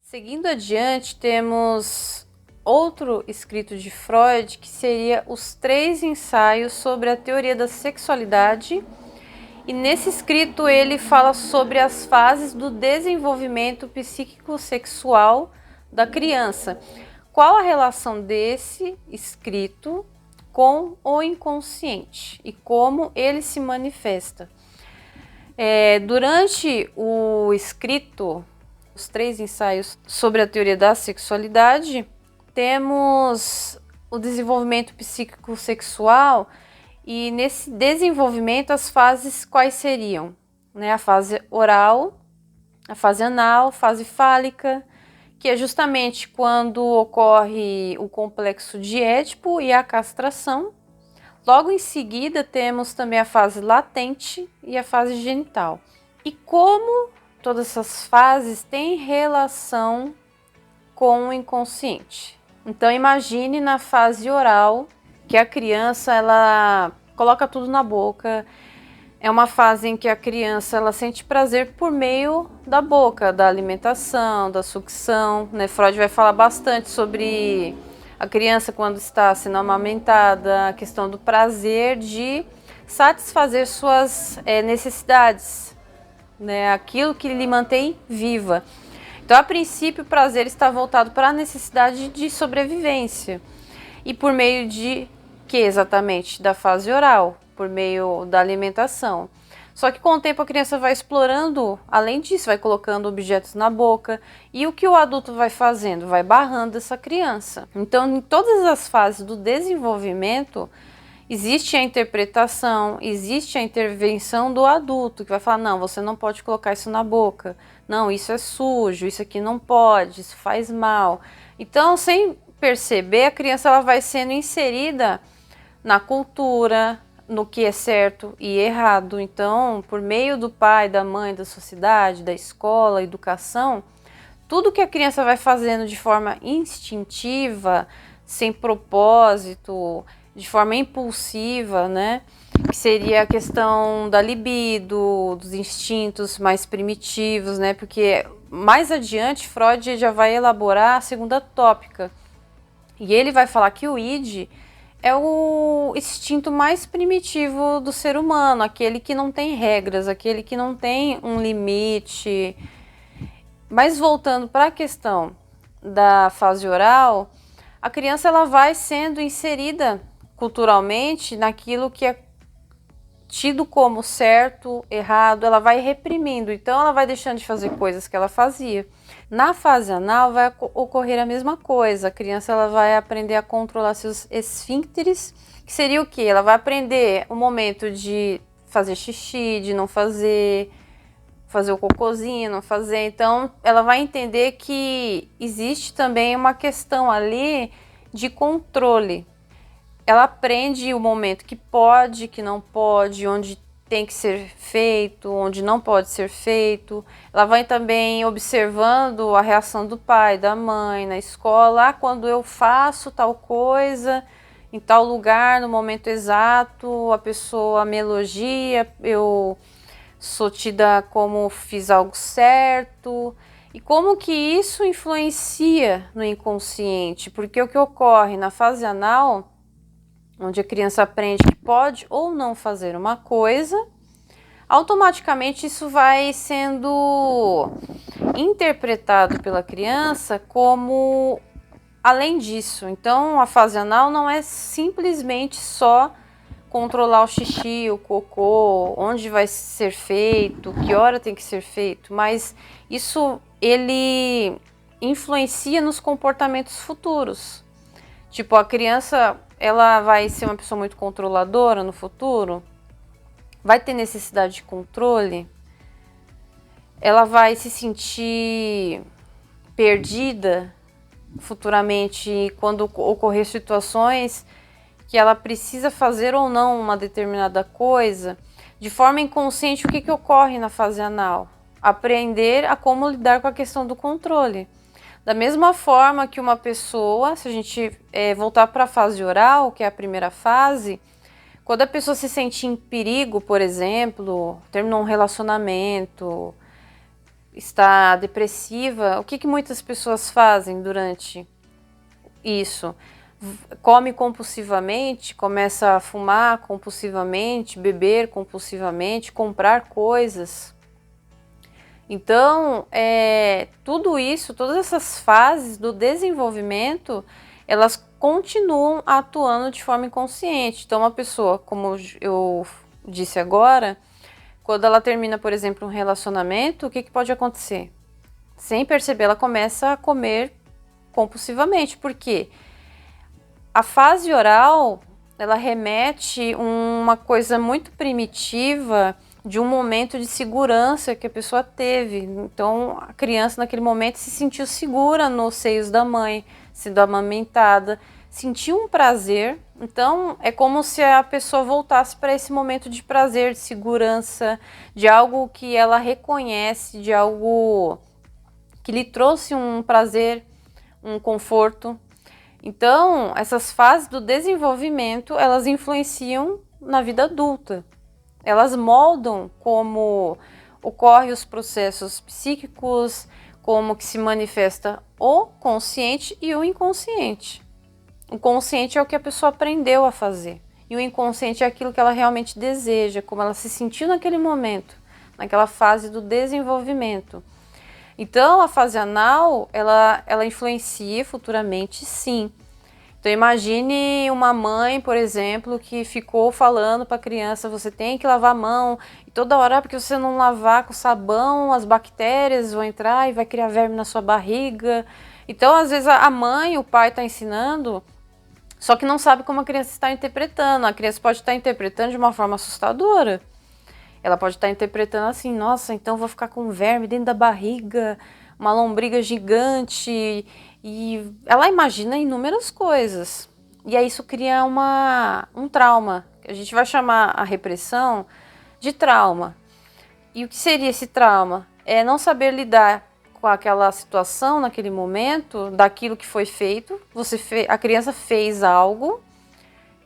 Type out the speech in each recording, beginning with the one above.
Seguindo adiante, temos outro escrito de Freud, que seria os 3 ensaios sobre a teoria da sexualidade. E nesse escrito ele fala sobre as fases do desenvolvimento psíquico-sexual da criança. Qual a relação desse escrito com o inconsciente e como ele se manifesta? Durante o escrito, os 3 ensaios sobre a teoria da sexualidade, temos o desenvolvimento psíquico-sexual. E nesse desenvolvimento, as fases quais seriam? A fase oral, a fase anal, a fase fálica, que é justamente quando ocorre o complexo de Édipo e a castração. Logo em seguida, temos também a fase latente e a fase genital. E como todas essas fases têm relação com o inconsciente? Então, imagine na fase oral, que a criança ela coloca tudo na boca. É uma fase em que a criança ela sente prazer por meio da boca, da alimentação, da sucção. Freud vai falar bastante sobre a criança quando está sendo amamentada, a questão do prazer de satisfazer suas necessidades, aquilo que lhe mantém viva. Então, a princípio, o prazer está voltado para a necessidade de sobrevivência. E por meio de que exatamente? Da fase oral, por meio da alimentação. Só que com o tempo a criança vai explorando, além disso, vai colocando objetos na boca. E o que o adulto vai fazendo? Vai barrando essa criança. Então, em todas as fases do desenvolvimento, existe a interpretação, existe a intervenção do adulto, que vai falar, não, você não pode colocar isso na boca. Não, isso é sujo, isso aqui não pode, isso faz mal. Então, sem perceber, a criança ela vai sendo inserida na cultura, no que é certo e errado. Então, por meio do pai, da mãe, da sociedade, da escola, educação, tudo que a criança vai fazendo de forma instintiva, sem propósito, de forma impulsiva, que seria a questão da libido, dos instintos mais primitivos, porque mais adiante Freud já vai elaborar a segunda tópica. E ele vai falar que o id é o instinto mais primitivo do ser humano, aquele que não tem regras, aquele que não tem um limite. Mas voltando para a questão da fase oral, a criança ela vai sendo inserida culturalmente naquilo que é tido como certo, errado, ela vai reprimindo, então ela vai deixando de fazer coisas que ela fazia. Na fase anal vai ocorrer a mesma coisa, a criança ela vai aprender a controlar seus esfíncteres, que seria o quê? Ela vai aprender o momento de fazer xixi, de não fazer o cocôzinho, não fazer, então ela vai entender que existe também uma questão ali de controle. Ela aprende o momento que pode, que não pode, onde tem que ser feito, onde não pode ser feito. Ela vai também observando a reação do pai, da mãe, na escola. Quando eu faço tal coisa, em tal lugar, no momento exato, a pessoa me elogia, eu sou tida como fiz algo certo. E como que isso influencia no inconsciente? Porque o que ocorre na fase anal, onde a criança aprende que pode ou não fazer uma coisa, automaticamente isso vai sendo interpretado pela criança como além disso. Então, a fase anal não é simplesmente só controlar o xixi, o cocô, onde vai ser feito, que hora tem que ser feito, mas isso ele influencia nos comportamentos futuros. Tipo, a criança ela vai ser uma pessoa muito controladora no futuro, vai ter necessidade de controle, ela vai se sentir perdida futuramente quando ocorrer situações que ela precisa fazer ou não uma determinada coisa. De forma inconsciente, o que ocorre na fase anal? Aprender a como lidar com a questão do controle. Da mesma forma que uma pessoa, se a gente voltar para a fase oral, que é a primeira fase, Quando a pessoa se sente em perigo, por exemplo, terminou um relacionamento, está depressiva, o que muitas pessoas fazem durante isso? Come compulsivamente, começa a fumar compulsivamente, beber compulsivamente, comprar coisas. Então, tudo isso, todas essas fases do desenvolvimento, elas continuam atuando de forma inconsciente. Então, uma pessoa, como eu disse agora, quando ela termina, por exemplo, um relacionamento, o que pode acontecer? Sem perceber, ela começa a comer compulsivamente. Por quê? A fase oral, ela remete uma coisa muito primitiva de um momento de segurança que a pessoa teve. Então, a criança naquele momento se sentiu segura nos seios da mãe, sendo amamentada, sentiu um prazer. Então, é como se a pessoa voltasse para esse momento de prazer, de segurança, de algo que ela reconhece, de algo que lhe trouxe um prazer, um conforto. Então, essas fases do desenvolvimento, elas influenciam na vida adulta. Elas moldam como ocorrem os processos psíquicos, como que se manifesta o consciente e o inconsciente. O consciente é o que a pessoa aprendeu a fazer. E o inconsciente é aquilo que ela realmente deseja, como ela se sentiu naquele momento, naquela fase do desenvolvimento. Então, a fase anal, ela influencia futuramente, sim. Então, imagine uma mãe, por exemplo, que ficou falando para a criança, você tem que lavar a mão, e toda hora, porque você não lavar com sabão, as bactérias vão entrar e vai criar verme na sua barriga. Então, às vezes, a mãe, o pai está ensinando, só que não sabe como a criança está interpretando. A criança pode estar interpretando de uma forma assustadora. Ela pode estar interpretando assim, nossa, então vou ficar com verme dentro da barriga, uma lombriga gigante, e ela imagina inúmeras coisas. E aí isso cria um trauma, que a gente vai chamar a repressão de trauma. E o que seria esse trauma? É não saber lidar com aquela situação naquele momento, daquilo que foi feito. A criança fez algo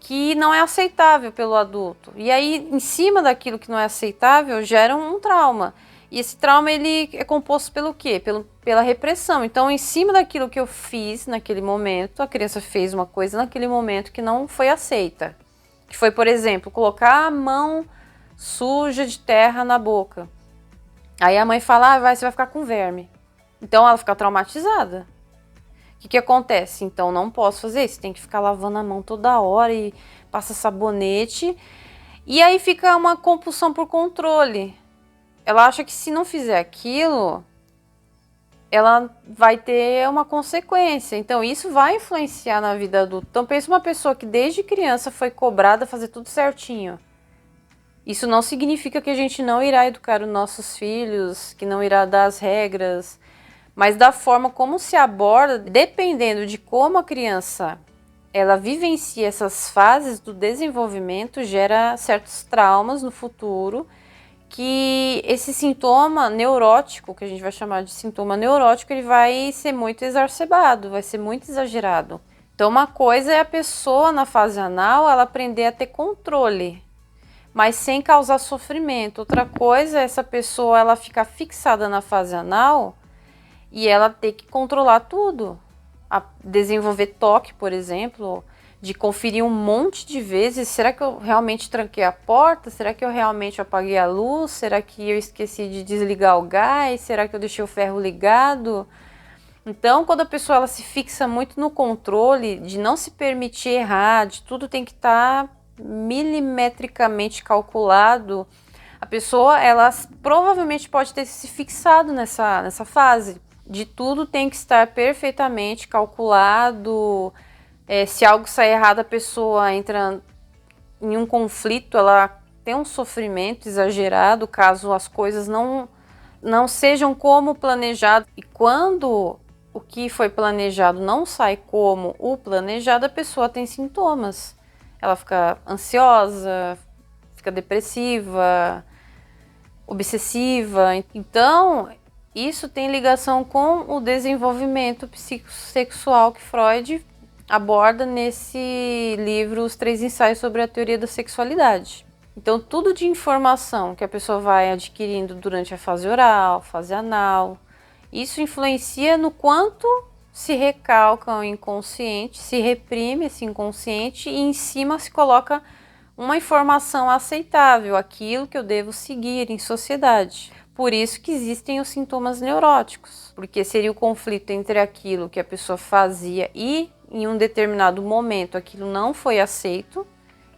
que não é aceitável pelo adulto. E aí, em cima daquilo que não é aceitável, gera um trauma. E esse trauma, ele é composto pelo quê? Pela repressão. Então, em cima daquilo que eu fiz naquele momento, a criança fez uma coisa naquele momento que não foi aceita. Que foi, por exemplo, colocar a mão suja de terra na boca. Aí a mãe fala, você vai ficar com verme. Então, ela fica traumatizada. O que acontece? Então, não posso fazer isso, tem que ficar lavando a mão toda hora e passa sabonete. E aí fica uma compulsão por controle. Ela acha que se não fizer aquilo, ela vai ter uma consequência. Então, isso vai influenciar na vida adulta. Então, pensa uma pessoa que desde criança foi cobrada a fazer tudo certinho. Isso não significa que a gente não irá educar os nossos filhos, que não irá dar as regras, mas da forma como se aborda, dependendo de como a criança ela vivencia essas fases do desenvolvimento, gera certos traumas no futuro, que esse sintoma neurótico, que a gente vai chamar de sintoma neurótico, ele vai ser muito exacerbado, vai ser muito exagerado. Então, uma coisa é a pessoa na fase anal, ela aprender a ter controle, mas sem causar sofrimento. Outra coisa é essa pessoa ela ficar fixada na fase anal e ela ter que controlar tudo. Desenvolver toque, por exemplo, de conferir um monte de vezes, será que eu realmente tranquei a porta? Será que eu realmente apaguei a luz? Será que eu esqueci de desligar o gás? Será que eu deixei o ferro ligado? Então, quando a pessoa ela se fixa muito no controle, de não se permitir errar, de tudo tem que estar milimetricamente calculado, a pessoa ela provavelmente pode ter se fixado nessa fase. De tudo tem que estar perfeitamente calculado. Se algo sai errado, a pessoa entra em um conflito, ela tem um sofrimento exagerado caso as coisas não sejam como planejado. E quando o que foi planejado não sai como o planejado, a pessoa tem sintomas. Ela fica ansiosa, fica depressiva, obsessiva. Então, isso tem ligação com o desenvolvimento psicossexual que Freud aborda nesse livro os 3 ensaios sobre a teoria da sexualidade. Então, tudo de informação que a pessoa vai adquirindo durante a fase oral, fase anal, isso influencia no quanto se recalca o inconsciente, se reprime esse inconsciente e em cima se coloca uma informação aceitável, aquilo que eu devo seguir em sociedade. Por isso que existem os sintomas neuróticos, porque seria o conflito entre aquilo que a pessoa fazia e em um determinado momento aquilo não foi aceito,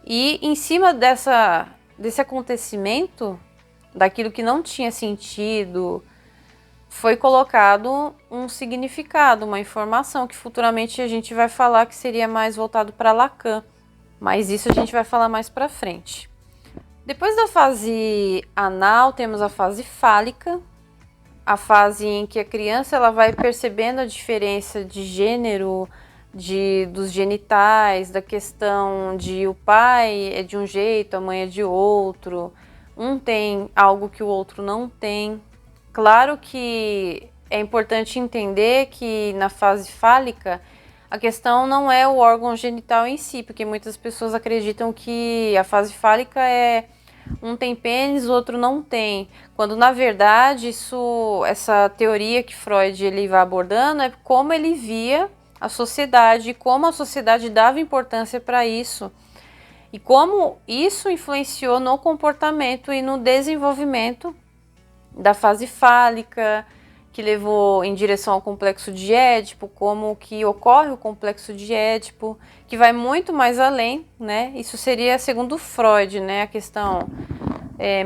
e em cima desse acontecimento, daquilo que não tinha sentido, foi colocado um significado, uma informação que futuramente a gente vai falar que seria mais voltado para Lacan, mas isso a gente vai falar mais para frente. Depois da fase anal, temos a fase fálica, a fase em que a criança ela vai percebendo a diferença de gênero, dos genitais, da questão de o pai é de um jeito, a mãe é de outro, um tem algo que o outro não tem. Claro que é importante entender que na fase fálica a questão não é o órgão genital em si, porque muitas pessoas acreditam que a fase fálica é um tem pênis, o outro não tem, quando na verdade essa teoria que Freud ele vai abordando é como ele via a sociedade, como a sociedade dava importância para isso e como isso influenciou no comportamento e no desenvolvimento da fase fálica, que levou em direção ao complexo de Édipo, como que ocorre o complexo de Édipo, que vai muito mais além, né? Isso seria segundo Freud, né? A questão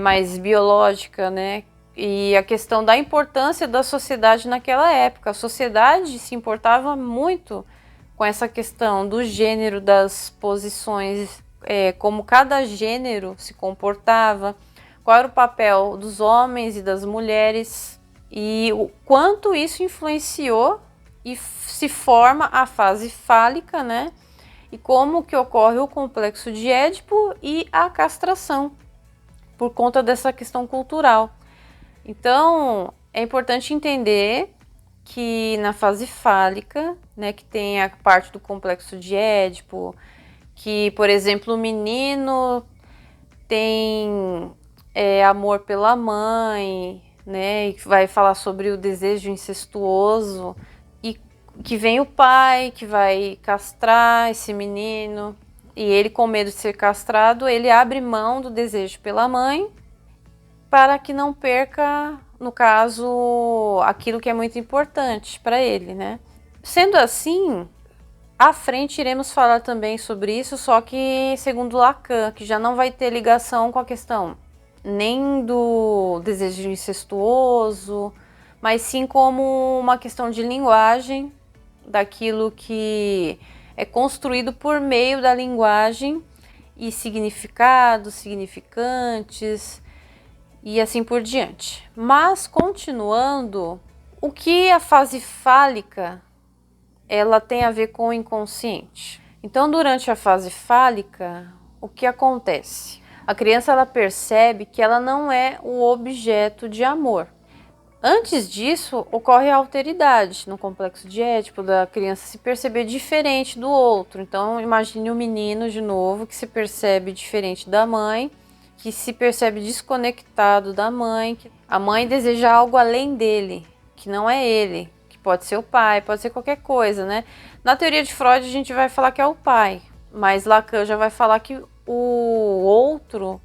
mais biológica, né? E a questão da importância da sociedade naquela época. A sociedade se importava muito com essa questão do gênero, das posições, como cada gênero se comportava, qual era o papel dos homens e das mulheres e o quanto isso influenciou e se forma a fase fálica, né? E como que ocorre o complexo de Édipo e a castração, por conta dessa questão cultural. Então, é importante entender que na fase fálica, né, que tem a parte do complexo de Édipo, que, por exemplo, o menino tem amor pela mãe, né, e vai falar sobre o desejo incestuoso, e que vem o pai que vai castrar esse menino, e ele, com medo de ser castrado, ele abre mão do desejo pela mãe para que não perca, no caso, aquilo que é muito importante para ele, né? Sendo assim, à frente iremos falar também sobre isso, só que segundo Lacan, que já não vai ter ligação com a questão nem do desejo incestuoso, mas sim como uma questão de linguagem, daquilo que é construído por meio da linguagem e significados, significantes e assim por diante. Mas continuando, o que a fase fálica ela tem a ver com o inconsciente? Então, durante a fase fálica, o que acontece? A criança ela percebe que ela não é o objeto de amor. Antes disso, ocorre a alteridade no complexo de Édipo, da criança se perceber diferente do outro. Então, imagine um menino, de novo, que se percebe diferente da mãe, que se percebe desconectado da mãe, que a mãe deseja algo além dele, que não é ele, que pode ser o pai, pode ser qualquer coisa, né? Na teoria de Freud, a gente vai falar que é o pai, mas Lacan já vai falar que o outro,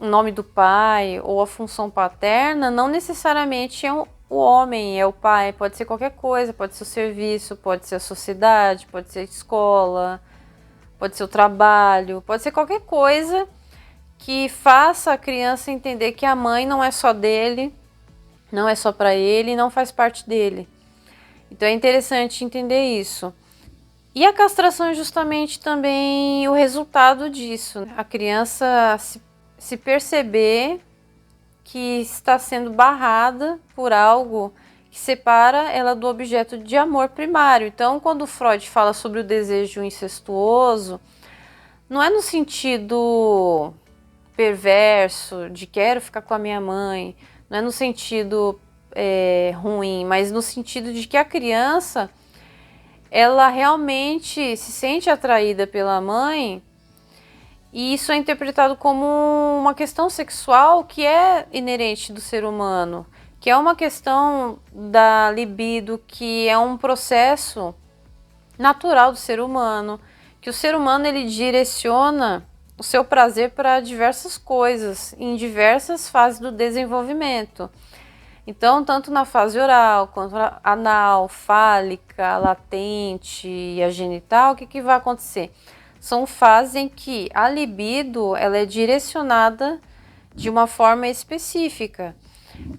o nome do pai ou a função paterna não necessariamente é o homem, é o pai, pode ser qualquer coisa, pode ser o serviço, pode ser a sociedade, pode ser a escola, pode ser o trabalho, pode ser qualquer coisa que faça a criança entender que a mãe não é só dele, não é só para ele, não faz parte dele. Então é interessante entender isso. E a castração é justamente também o resultado disso. A criança se perceber que está sendo barrada por algo que separa ela do objeto de amor primário. Então, quando Freud fala sobre o desejo incestuoso, não é no sentido perverso de quero ficar com a minha mãe, não é no sentido ruim, mas no sentido de que a criança ela realmente se sente atraída pela mãe, e isso é interpretado como uma questão sexual que é inerente do ser humano, que é uma questão da libido, que é um processo natural do ser humano, que o ser humano ele direciona o seu prazer para diversas coisas, em diversas fases do desenvolvimento. Então, tanto na fase oral, quanto anal, fálica, latente e a genital, o que vai acontecer? São fases em que a libido ela é direcionada de uma forma específica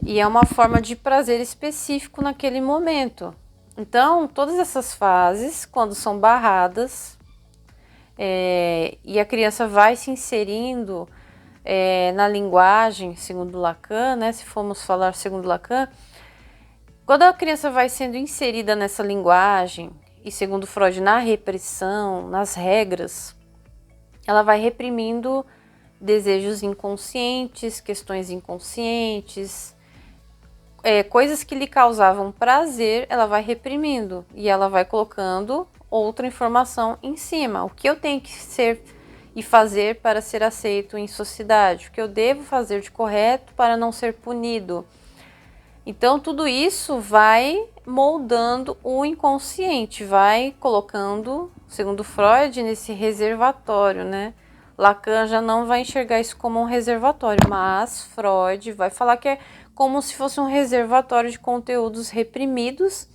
e é uma forma de prazer específico naquele momento. Então, todas essas fases, quando são barradas, e a criança vai se inserindo na linguagem, segundo Lacan, né? Se formos falar segundo Lacan, quando a criança vai sendo inserida nessa linguagem, e segundo Freud, na repressão, nas regras, ela vai reprimindo desejos inconscientes, questões inconscientes, coisas que lhe causavam prazer, ela vai reprimindo e ela vai colocando outra informação em cima. O que eu tenho que ser e fazer para ser aceito em sociedade? O que eu devo fazer de correto para não ser punido? Então, tudo isso vai moldando o inconsciente, vai colocando, segundo Freud, nesse reservatório, né? Lacan já não vai enxergar isso como um reservatório, mas Freud vai falar que é como se fosse um reservatório de conteúdos reprimidos.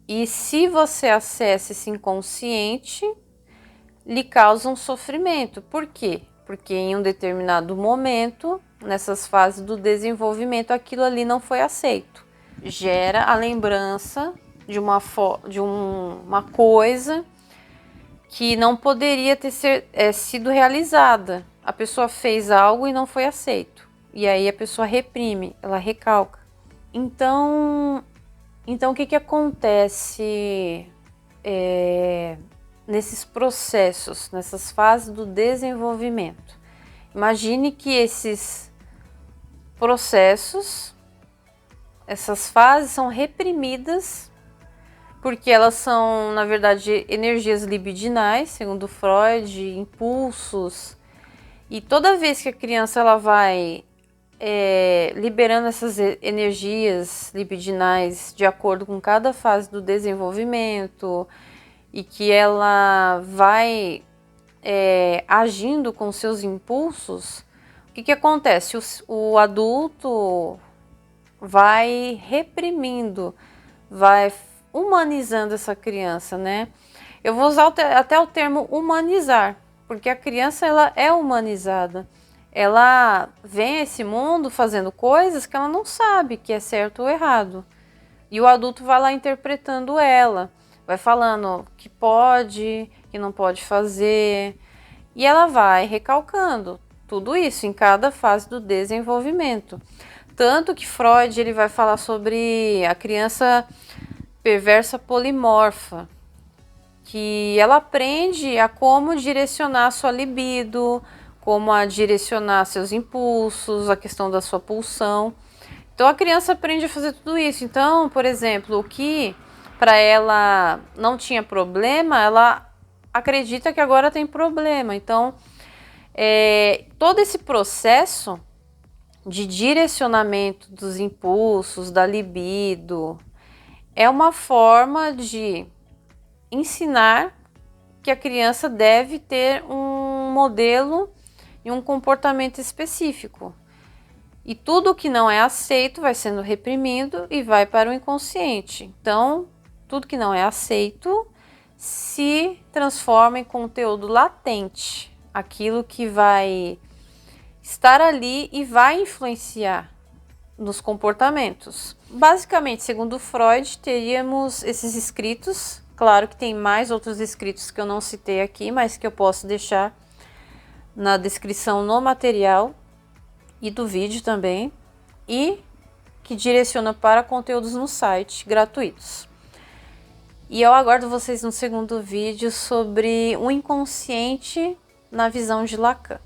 E se você acessa esse inconsciente, lhe causa um sofrimento. Por quê? Porque em um determinado momento, nessas fases do desenvolvimento, aquilo ali não foi aceito. Gera a lembrança de uma coisa que não poderia ter sido realizada. A pessoa fez algo e não foi aceito. E aí a pessoa reprime, ela recalca. Então o que acontece nesses processos, nessas fases do desenvolvimento? Imagine que esses processos, essas fases são reprimidas porque elas são, na verdade, energias libidinais, segundo Freud, impulsos. E toda vez que a criança ela vai liberando essas energias libidinais de acordo com cada fase do desenvolvimento e que ela vai agindo com seus impulsos, o que acontece? O adulto vai reprimindo, vai humanizando essa criança, né? Eu vou usar até o termo humanizar, porque a criança ela é humanizada. Ela vem a esse mundo fazendo coisas que ela não sabe que é certo ou errado. E o adulto vai lá interpretando ela, vai falando que pode, que não pode fazer. E ela vai recalcando tudo isso em cada fase do desenvolvimento. Tanto que Freud ele vai falar sobre a criança perversa polimorfa, que ela aprende a como direcionar sua libido, como a direcionar seus impulsos, a questão da sua pulsão. Então a criança aprende a fazer tudo isso. Então, por exemplo, o que para ela não tinha problema, ela acredita que agora tem problema. Então, todo esse processo de direcionamento dos impulsos, da libido, é uma forma de ensinar que a criança deve ter um modelo e um comportamento específico. E tudo que não é aceito vai sendo reprimido e vai para o inconsciente. Então, tudo que não é aceito se transforma em conteúdo latente, aquilo que vai estar ali e vai influenciar nos comportamentos. Basicamente, segundo Freud, teríamos esses escritos. Claro que tem mais outros escritos que eu não citei aqui, mas que eu posso deixar na descrição no material e do vídeo também, e que direciona para conteúdos no site gratuitos. E eu aguardo vocês no segundo vídeo sobre o inconsciente na visão de Lacan.